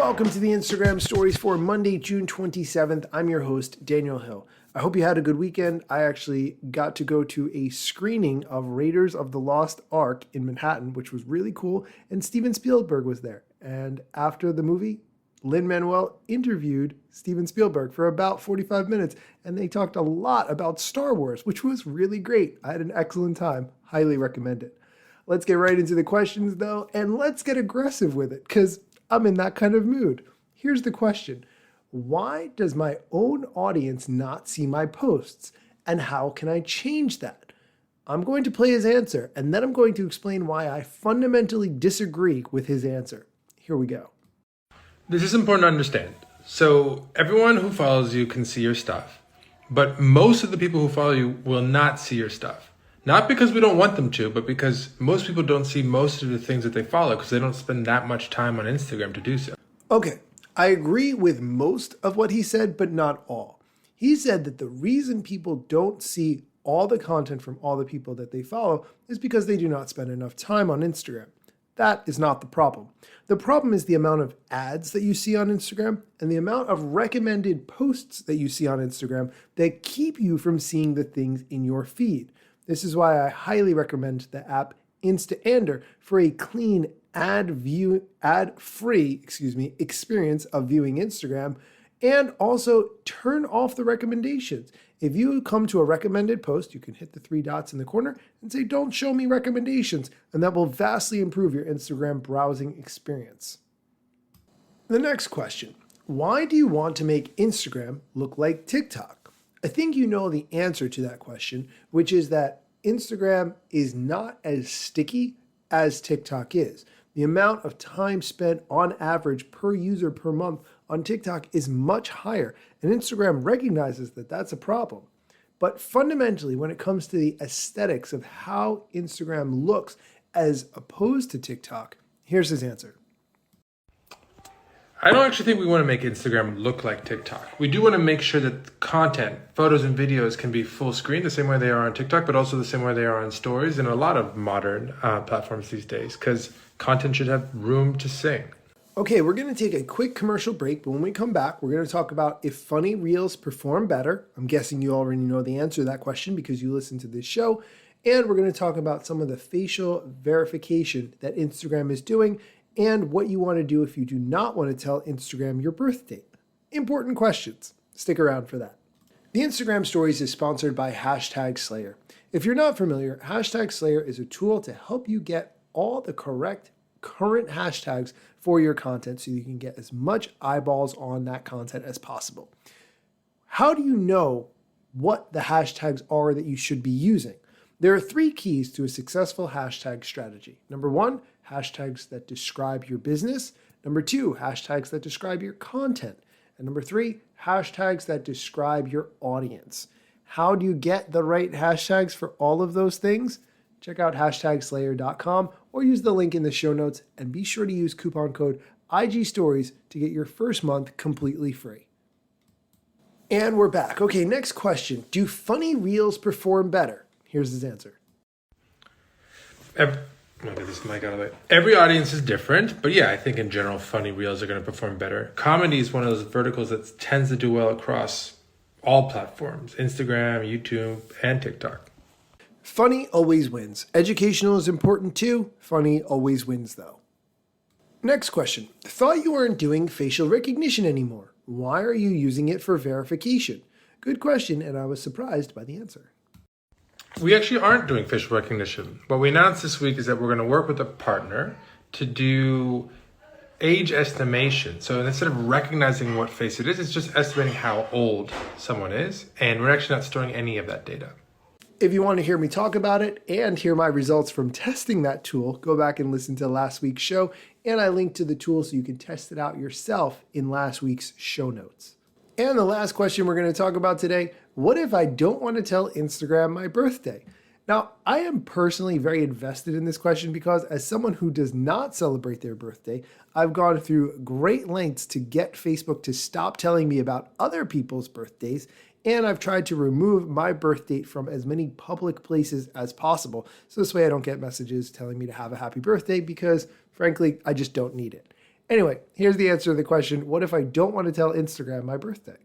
Welcome to the Instagram stories for Monday, June 27th. I'm your host, Daniel Hill. I hope you had a good weekend. I actually got to go to a screening of Raiders of the Lost Ark in Manhattan, which was really cool, and Steven Spielberg was there. And after the movie, Lin-Manuel interviewed Steven Spielberg for about 45 minutes, and they talked a lot about Star Wars, which was really great. I had an excellent time. Highly recommend it. Let's get right into the questions, though, and let's get aggressive with it, because I'm in that kind of mood. Here's the question. Why does my own audience not see my posts? And how can I change that? I'm going to play his answer, and then I'm going to explain why I fundamentally disagree with his answer. Here we go. This is important to understand. So everyone who follows you can see your stuff, but most of the people who follow you will not see your stuff. Not because we don't want them to, but because most people don't see most of the things that they follow because they don't spend that much time on Instagram to do so. Okay, I agree with most of what he said, but not all. He said that the reason people don't see all the content from all the people that they follow is because they do not spend enough time on Instagram. That is not the problem. The problem is the amount of ads that you see on Instagram and the amount of recommended posts that you see on Instagram that keep you from seeing the things in your feed. This is why I highly recommend the app Instaander for a clean ad-free experience of viewing Instagram, and also turn off the recommendations. If you come to a recommended post, you can hit the three dots in the corner and say, "Don't show me recommendations," and that will vastly improve your Instagram browsing experience. The next question, why do you want to make Instagram look like TikTok? I think you know the answer to that question, which is that Instagram is not as sticky as TikTok is. The amount of time spent on average per user per month on TikTok is much higher, and Instagram recognizes that that's a problem. But fundamentally, when it comes to the aesthetics of how Instagram looks as opposed to TikTok, here's his answer. I don't actually think we want to make Instagram look like TikTok. We do want to make sure that content, photos and videos can be full screen the same way they are on TikTok, but also the same way they are on stories and a lot of modern platforms these days, because content should have room to sing. Okay, we're going to take a quick commercial break, but when we come back, we're going to talk about if funny reels perform better. I'm guessing you already know the answer to that question because you listen to this show. And we're going to talk about some of the facial verification that Instagram is doing and what you want to do if you do not want to tell Instagram your birth date. Important questions. Stick around for that. The Instagram Stories is sponsored by #Slayer. If you're not familiar, #Slayer is a tool to help you get all the correct current hashtags for your content so you can get as much eyeballs on that content as possible. How do you know what the hashtags are that you should be using? There are 3 keys to a successful hashtag strategy. Number 1, hashtags that describe your business. Number 2, hashtags that describe your content. And number 3, hashtags that describe your audience. How do you get the right hashtags for all of those things? Check out #slayer.com or use the link in the show notes, and be sure to use coupon code IGStories to get your first month completely free. And we're back. Okay, next question. Do funny reels perform better? Here's his answer. Every audience is different, but yeah, I think in general, funny reels are going to perform better. Comedy is one of those verticals that tends to do well across all platforms, Instagram, YouTube, and TikTok. Funny always wins. Educational is important too. Funny always wins though. Next question. Thought you weren't doing facial recognition anymore. Why are you using it for verification? Good question, and I was surprised by the answer. We actually aren't doing facial recognition. What we announced this week is that we're going to work with a partner to do age estimation. So instead of recognizing what face it is, it's just estimating how old someone is. And we're actually not storing any of that data. If you want to hear me talk about it and hear my results from testing that tool, go back and listen to last week's show. And I linked to the tool so you can test it out yourself in last week's show notes. And the last question we're going to talk about today, what if I don't want to tell Instagram my birthday? Now, I am personally very invested in this question because as someone who does not celebrate their birthday, I've gone through great lengths to get Facebook to stop telling me about other people's birthdays, and I've tried to remove my birth date from as many public places as possible. So this way I don't get messages telling me to have a happy birthday because, frankly, I just don't need it. Anyway, here's the answer to the question, what if I don't want to tell Instagram my birthday?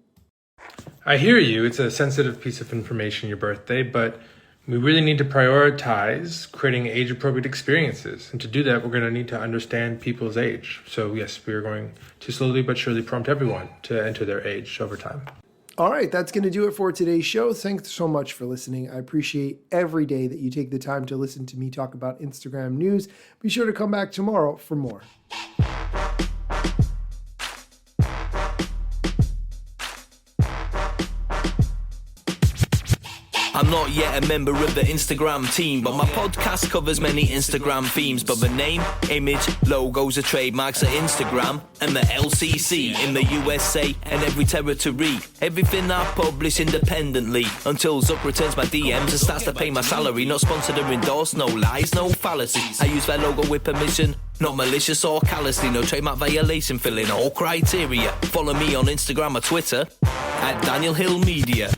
I hear you. It's a sensitive piece of information, your birthday, but we really need to prioritize creating age-appropriate experiences. And to do that, we're going to need to understand people's age. So yes, we are going to slowly but surely prompt everyone to enter their age over time. All right, that's going to do it for today's show. Thanks so much for listening. I appreciate every day that you take the time to listen to me talk about Instagram news. Be sure to come back tomorrow for more. I'm not yet a member of the Instagram team, but my podcast covers many Instagram themes. But the name, image, logos are trademarks of Instagram and the LCC in the USA and every territory. Everything I publish independently until Zuck returns my DMs and starts to pay my salary. Not sponsored or endorsed, no lies, no fallacies. I use their logo with permission, not malicious or callously. No trademark violation, filling all criteria. Follow me on Instagram or Twitter at Daniel Hill Media.